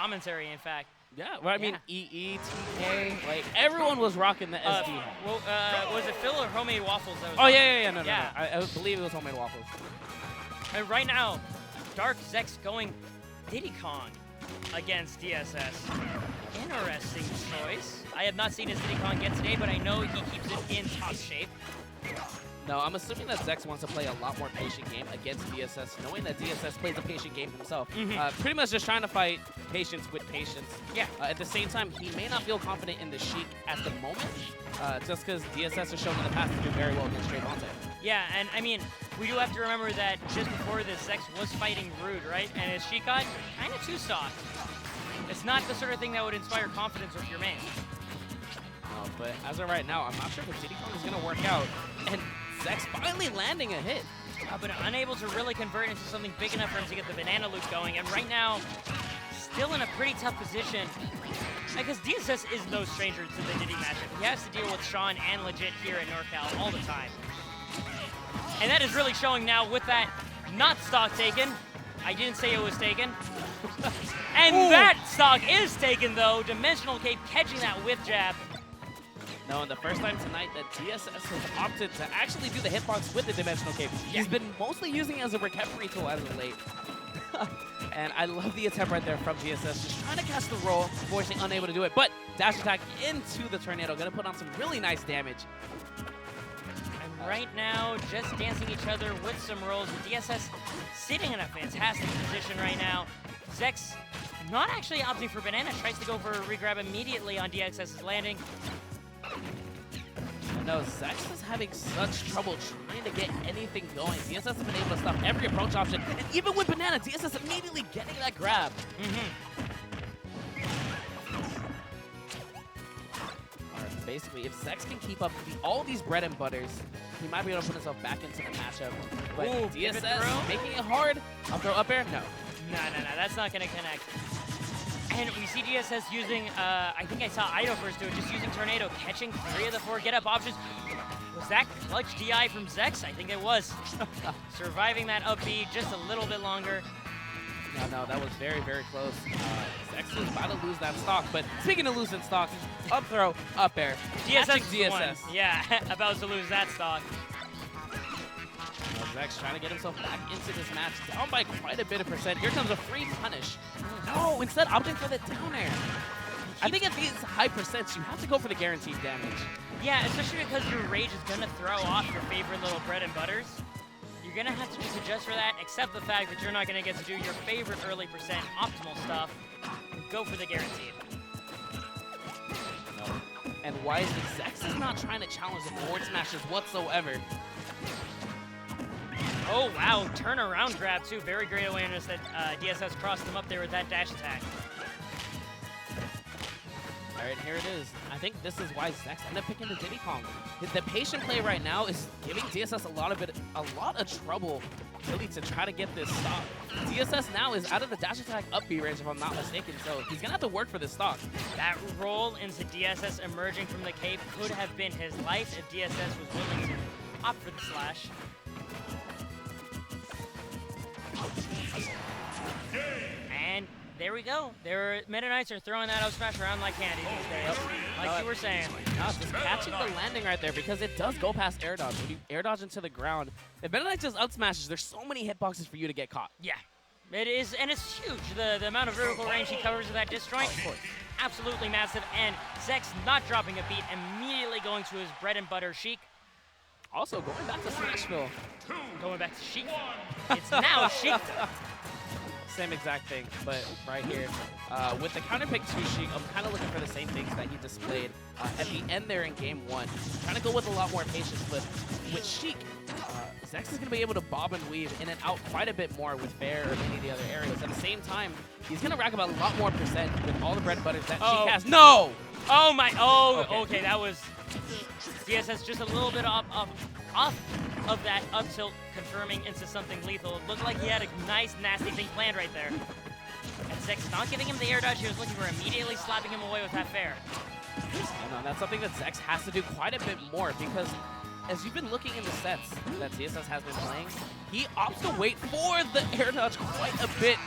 commentary, in fact. Yeah, well, I mean, EE, TK, like, everyone was rocking the SD. Well, was it Phil or Homemade Waffles that was Oh, yeah, no. I believe it was Homemade Waffles. And right now, Dark Zex going Diddy Kong against DSS. Interesting choice. I have not seen his Diddy Kong yet today, but I know he keeps it in top shape. No, I'm assuming that Zex wants to play a lot more patient game against DSS, knowing that DSS plays a patient game himself. Pretty much just trying to fight patience with patience. Yeah. At the same time, he may not feel confident in the Sheik at the moment, just because DSS has shown in the past to do very well against Trayvonte. Yeah, and I mean, we do have to remember that just before this, Zex was fighting Rude, right? And his Sheik got kind of too soft. It's not the sort of thing that would inspire confidence with your main. But as of right now, I'm not sure if Diddy Kong is going to work out. And Zex finally landing a hit. But unable to really convert into something big enough for him to get the banana loop going. And right now, still in a pretty tough position. Because DSS is no stranger to the Diddy matchup. He has to deal with Sean and Legit here at NorCal all the time. And that is really showing now with that not stock taken. I didn't say it was taken. And that stock is taken, though. Dimensional Cape catching that whip jab. No, and the first time tonight that DSS has opted to actually do the hitbox with the Dimensional Cape. He's been mostly using it as a recovery tool as of late. And I love the attempt right there from DSS, just trying to catch the roll, unfortunately unable to do it. But dash attack into the tornado, gonna put on some really nice damage. And right now, just dancing each other with some rolls. The DSS sitting in a fantastic position right now. Zex not actually opting for banana, tries to go for a regrab immediately on DXS's landing. No, Zex is having such trouble trying to get anything going. DSS has been able to stop every approach option. And even with banana, DSS immediately getting that grab. Alright, basically, if Zex can keep up all these bread and butters, he might be able to put himself back into the matchup. But DSS making it hard. Up throw, up air? No. No, that's not going to connect. And we see DSS using, I think I saw Ido first do it, just using Tornado, catching 3 of the 4 get-up options. Was that clutch DI from Zex? I think it was. Surviving that up B just a little bit longer. No, that was very, very close. Zex was about to lose that stock, but speaking of losing stock, up throw, up air. DSS. Yeah, about to lose that stock. Zex trying to get himself back into this match, down by quite a bit of percent. Here comes a free punish. No, instead opting for the down air. I think at these high percents, you have to go for the guaranteed damage. Yeah, especially because your rage is going to throw off your favorite little bread and butters. You're going to have to just adjust for that, accept the fact that you're not going to get to do your favorite early percent optimal stuff, and go for the guaranteed. No. And why is it Zex is not trying to challenge the forward smashes whatsoever? Oh, wow. Turnaround grab, too. Very great awareness that DSS crossed him up there with that dash attack. All right, here it is. I think this is why Zex ended up picking the Diddy Kong. The patient play right now is giving DSS a lot of trouble really to try to get this stock. DSS now is out of the dash attack up B range, if I'm not mistaken, so he's gonna have to work for this stock. That roll into DSS emerging from the cape could have been his life if DSS was willing to opt for the slash. And there we go. Meta Knights are throwing that up smash around like candy these days, like you were saying. Just catching the landing right there because it does go past air dodge. When you air dodge into the ground, if Meta Knights just up smashes, there's so many hitboxes for you to get caught. Yeah, it is, and it's huge. The amount of vertical range he covers with that disjoint, absolutely massive. And Zex not dropping a beat, immediately going to his bread and butter Sheik. Also going back to Smashville. Going back to Sheik. It's now Sheik. Same exact thing, but right here. With the counter pick to Sheik, I'm kind of looking for the same things that he displayed at the end there in game 1. Trying to go with a lot more patience, but with Sheik, Zex is going to be able to bob and weave in and out quite a bit more with Fair or any of the other areas. At the same time, he's going to rack up a lot more percent with all the bread and butters that Sheik has. No! Oh my, okay, that was DSS just a little bit off of that up tilt, confirming into something lethal. It looked like he had a nice, nasty thing planned right there. And Zex not giving him the air dodge he was looking for, immediately slapping him away with that fair. And that's something that Zex has to do quite a bit more because as you've been looking in the sets that DSS has been playing, he opts to wait for the air dodge quite a bit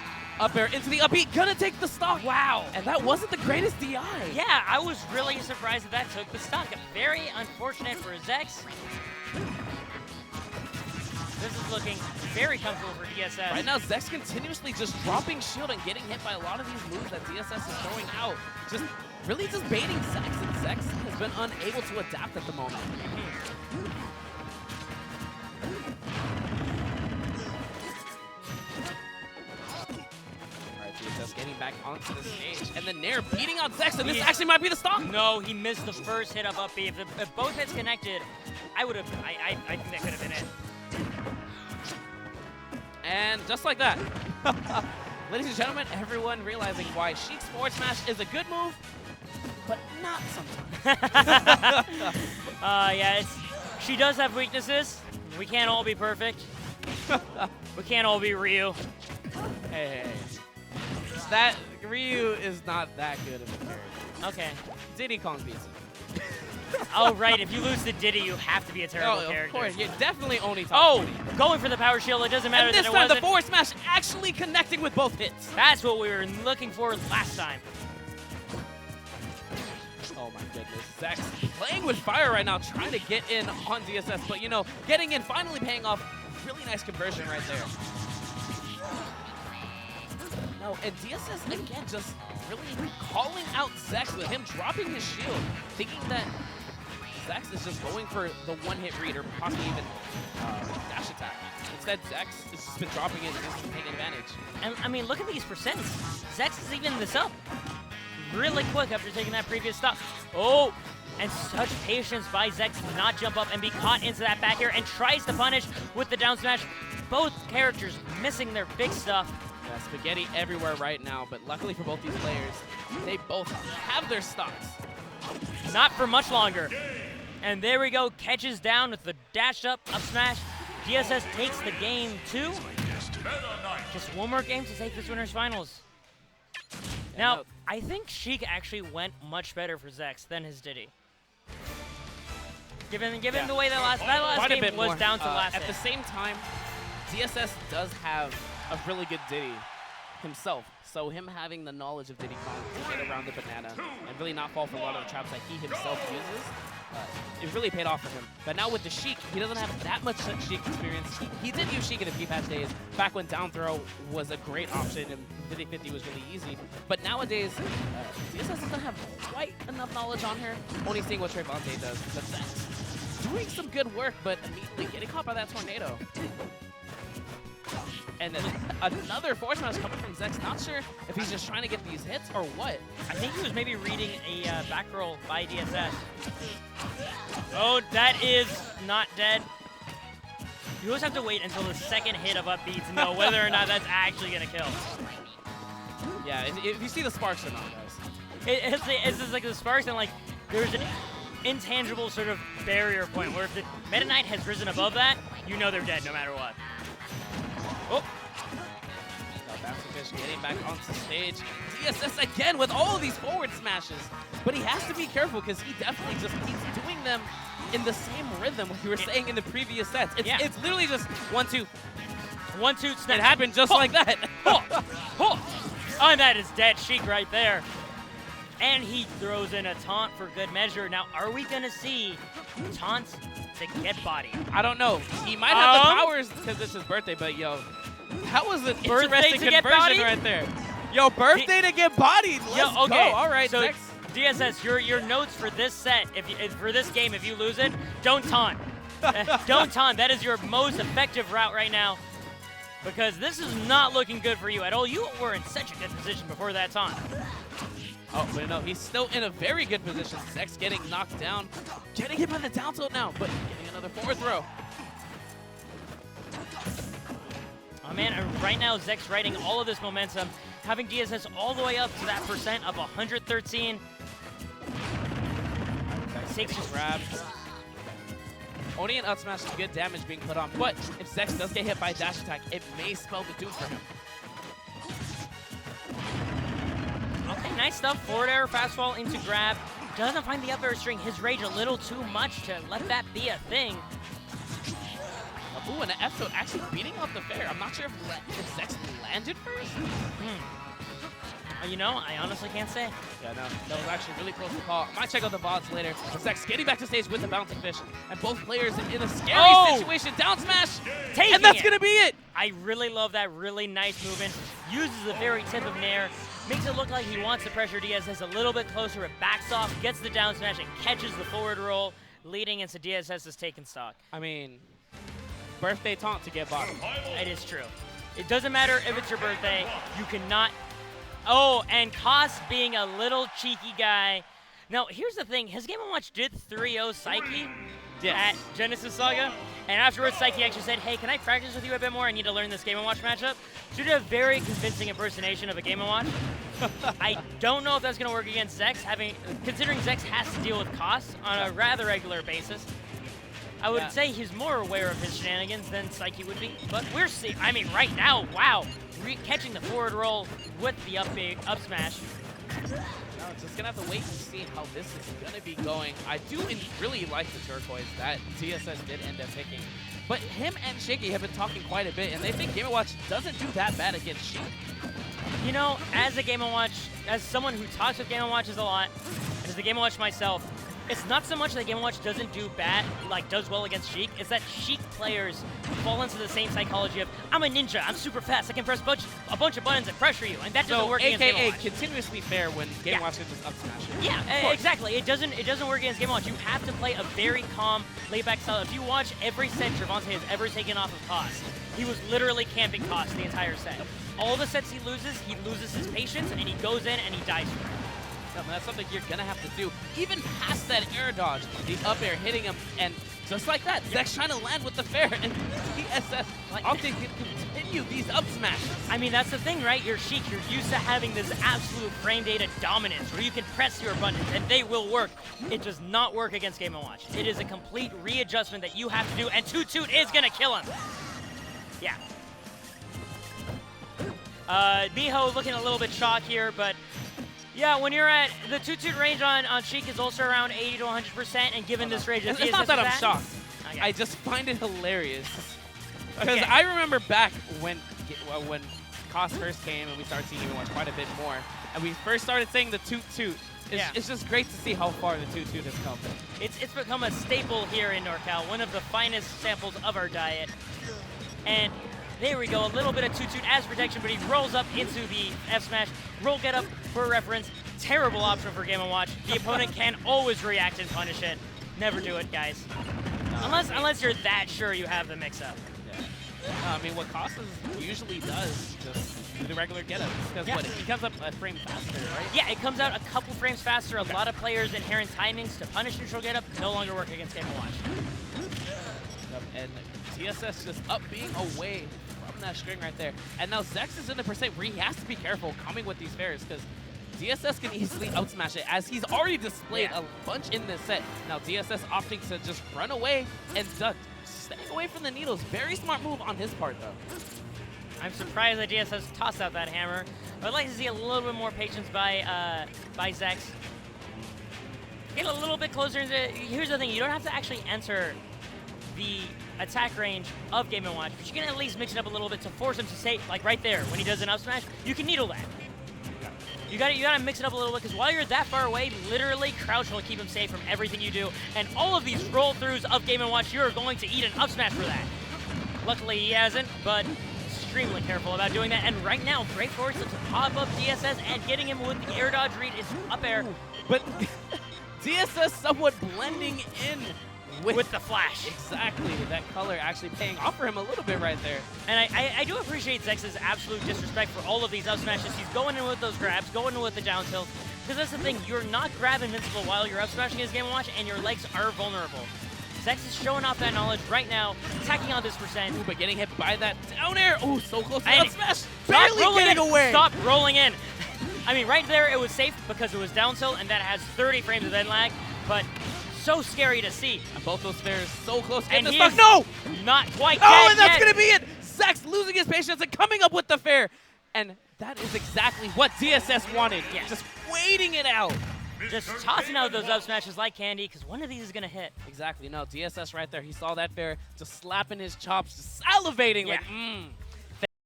Up air into the upbeat, gonna take the stock. Wow. And that wasn't the greatest DI. Yeah, I was really surprised that took the stock. Very unfortunate for Zex. This is looking very comfortable for DSS. Right now, Zex continuously just dropping shield and getting hit by a lot of these moves that DSS is throwing out. Just really just baiting Zex, and Zex has been unable to adapt at the moment. DSS getting back onto the stage, and then Nair beating out Zex, and this actually might be the stock. No, he missed the first hit of up B. If both hits connected, I think that could have been it. And just like that, ladies and gentlemen, everyone realizing why Sheik's forward smash is a good move, but not sometimes. Yeah, she does have weaknesses. We can't all be perfect. We can't all be Ryu. Hey. That Ryu is not that good of a character. Okay. Diddy Kong beats him. Oh, right. If you lose to Diddy, you have to be a terrible character. Of course. You're definitely only top 20. Going for the power shield. It doesn't matter and that this it time, wasn't. the forward smash actually connecting with both hits. That's what we were looking for last time. Oh, my goodness. Zex playing with fire right now, trying to get in on DSS. But, you know, getting in, finally paying off. Really nice conversion right there. No, and DSS, again, just really calling out Zex with him dropping his shield, thinking that Zex is just going for the one-hit read or possibly even dash attack. Instead, Zex has just been dropping it and just taking advantage. And, I mean, look at these percents. Zex is even this up really quick after taking that previous stop. Oh, and such patience by Zex to not jump up and be caught into that back air and tries to punish with the down smash. Both characters missing their big stuff. Yeah, spaghetti everywhere right now, but luckily for both these players, they both have their stocks. Not for much longer. And there we go, catches down with the dash up smash. DSS takes the game 2. Just one more game to take this winners finals. Now, I think Sheik actually went much better for Zex than his Diddy. Given the way that last game was down to last At the same time, DSS does have a really good Diddy himself. So him having the knowledge of Diddy Kong to get around the banana and really not fall for a lot of the traps that he himself uses, it really paid off for him. But now with the Sheik, he doesn't have that much Sheik experience. He did use Sheik in a few patch days, back when down throw was a great option and Diddy 50 was really easy. But nowadays, DSS doesn't have quite enough knowledge on her, only seeing what Trevante does. But that's doing some good work, but immediately getting caught by that tornado. And then another force smash coming from Zex. Not sure if he's just trying to get these hits or what. I think he was maybe reading a back roll by DSS. Oh, that is not dead. You always have to wait until the second hit of up B to know whether or not that's actually going to kill. Yeah, if you see the sparks or not, guys. It's just like the sparks and like there's an intangible sort of barrier point where if the Meta Knight has risen above that, you know they're dead no matter what. Oh. Fish getting back onto stage. DSS again with all of these forward smashes. But he has to be careful because he definitely just keeps doing them in the same rhythm like you were saying in the previous sets. It's literally just 1-2. 1-2 snap. It happened just like that. Oh, and that is dead Sheik right there. And he throws in a taunt for good measure. Now, are we going to see taunts to get bodied? I don't know. He might have the powers because it's his birthday, but yo, that was an interesting conversion right there. Yo, birthday to get bodied. Let's go. All right, so next. DSS, your notes for this set, for this game, if you lose it, don't taunt. Don't taunt. That is your most effective route right now because this is not looking good for you at all. You were in such a good position before that taunt. Oh, but no, he's still in a very good position. Zex getting knocked down. Getting hit by the down tilt now, but getting another forward throw. Oh man, and right now Zex riding all of this momentum, having DSS all the way up to that percent of 113. Takes his grab. Only an up smash is good damage being put on, but if Zex does get hit by dash attack, it may spell the doom for him. Okay, nice stuff. Forward air, fast fall into grab. Doesn't find the up air string. His rage a little too much to let that be a thing. Ooh, and an F-Toad actually beating off the fair. I'm not sure if Zex landed first. You know, I honestly can't say. Yeah, no, that was actually really close to call. I might check out the VODs later. But Zex getting back to stage with the bouncing fish. And both players in a scary situation. Down smash. And that's going to be it. I really love that really nice movement. Uses the very tip of Nair. Makes it look like he wants to pressure DSS a little bit closer. It backs off, gets the down smash, and catches the forward roll, leading into DSS's taken stock. I mean, birthday taunt to get bottom. It is true. It doesn't matter if it's your birthday. You cannot... Oh, and Koss being a little cheeky guy. Now, here's the thing. His Game & Watch did 3-0 Psyche at Genesis Saga. And afterwards, Psyche actually said, hey, can I practice with you a bit more? I need to learn this Game & Watch matchup. She did a very convincing impersonation of a Game & Watch. I don't know if that's going to work against Zex, considering Zex has to deal with Koss on a rather regular basis. I would say he's more aware of his shenanigans than Psyche would be, but we're seeing, I mean, right now, wow, catching the forward roll with the up smash. No, just gonna have to wait and see how this is gonna be going. I do really like the turquoise that DSS did end up picking, but him and Sheik have been talking quite a bit, and they think Game & Watch doesn't do that bad against Sheik. You know, as a Game & Watch, as someone who talks with Game & Watches a lot, as a Game & Watch myself, it's not so much that Game & Watch doesn't do bad, like does well against Sheik, it's that Sheik players fall into the same psychology of, I'm a ninja, I'm super fast, I can press a bunch of buttons and pressure you, and that doesn't work against Game & Watch. Continuously fair when Game & Watch can just up smash it. Yeah, exactly. It doesn't work against Game & Watch. You have to play a very calm, laid-back style. If you watch every set Trevante has ever taken off of Koss, he was literally camping Koss the entire set. All the sets he loses his patience, and he goes in and he dies for it. Yeah, that's something you're going to have to do. Even past that air dodge, the up air hitting him, and just like that, Zex trying to land with the fair, and DSS opting to continue these up smashes. I mean, that's the thing, right? You're Sheik, you're used to having this absolute frame data dominance where you can press your buttons, and they will work. It does not work against Game & Watch. It is a complete readjustment that you have to do, and Toot Toot is going to kill him. Yeah. Miho looking a little bit shocked here, but yeah, when you're at the Toot Toot range on Sheik is also around 80 to 100%, and given this range, it's not that I'm shocked. Okay. I just find it hilarious because I remember back when Koss first came and we started seeing Game & Watch quite a bit more, and we first started saying the Toot Toot. It's just great to see how far the Toot Toot has come. It's become a staple here in NorCal, one of the finest samples of our diet, and there we go, a little bit of Toot Toot as protection, but he rolls up into the F smash. Roll get up for reference. Terrible option for Game & Watch. The opponent can always react and punish it. Never do it, guys. Unless you're that sure you have the mix-up. Yeah. I mean, what Koss usually does, just do the regular get up. Because what, he comes up a frame faster, right? Yeah, it comes out a couple frames faster. A lot of players' inherent timings to punish neutral get up no longer work against Game & Watch. And TSS just up being away from that string right there. And now Zex is in the percent where he has to be careful coming with these fairs because DSS can easily outsmash it as he's already displayed a bunch in this set. Now DSS opting to just run away and duck, staying away from the needles. Very smart move on his part though. I'm surprised that DSS tossed out that hammer. But I'd like to see a little bit more patience by Zex. Get a little bit closer into, here's the thing, you don't have to actually enter the attack range of Game & Watch, but you can at least mix it up a little bit to force him to stay, like right there, when he does an up smash, you can needle that. You gotta mix it up a little bit, because while you're that far away, literally crouch will keep him safe from everything you do, and all of these roll-throughs of Game & Watch, you're going to eat an up smash for that. Luckily he hasn't, but extremely careful about doing that, and right now, great force to pop up DSS, and getting him with the air dodge read is up air. But DSS somewhat blending in with the flash. Exactly, that color actually paying off for him a little bit right there. And I do appreciate Zex's absolute disrespect for all of these up smashes. He's going in with those grabs, going in with the down tilts. Because that's the thing, you're not grab invincible while you're up smashing his Game & Watch, and your legs are vulnerable. Zex is showing off that knowledge right now, attacking on this percent. Ooh, but getting hit by that down air. Oh, so close to up smash. Barely getting away. Stop rolling in. I mean, right there it was safe because it was down tilt, and that has 30 frames of end lag, but so scary to see. And both those fairs so close. And he's no! Not quite dead and that's yet. going to be it. Zex losing his patience and coming up with the fair. And that is exactly what DSS wanted. Yes. Just waiting it out. just tossing out those up smashes like candy, because one of these is going to hit. Exactly. No, DSS right there. He saw that fair, just slapping his chops, just salivating. Yeah. Like,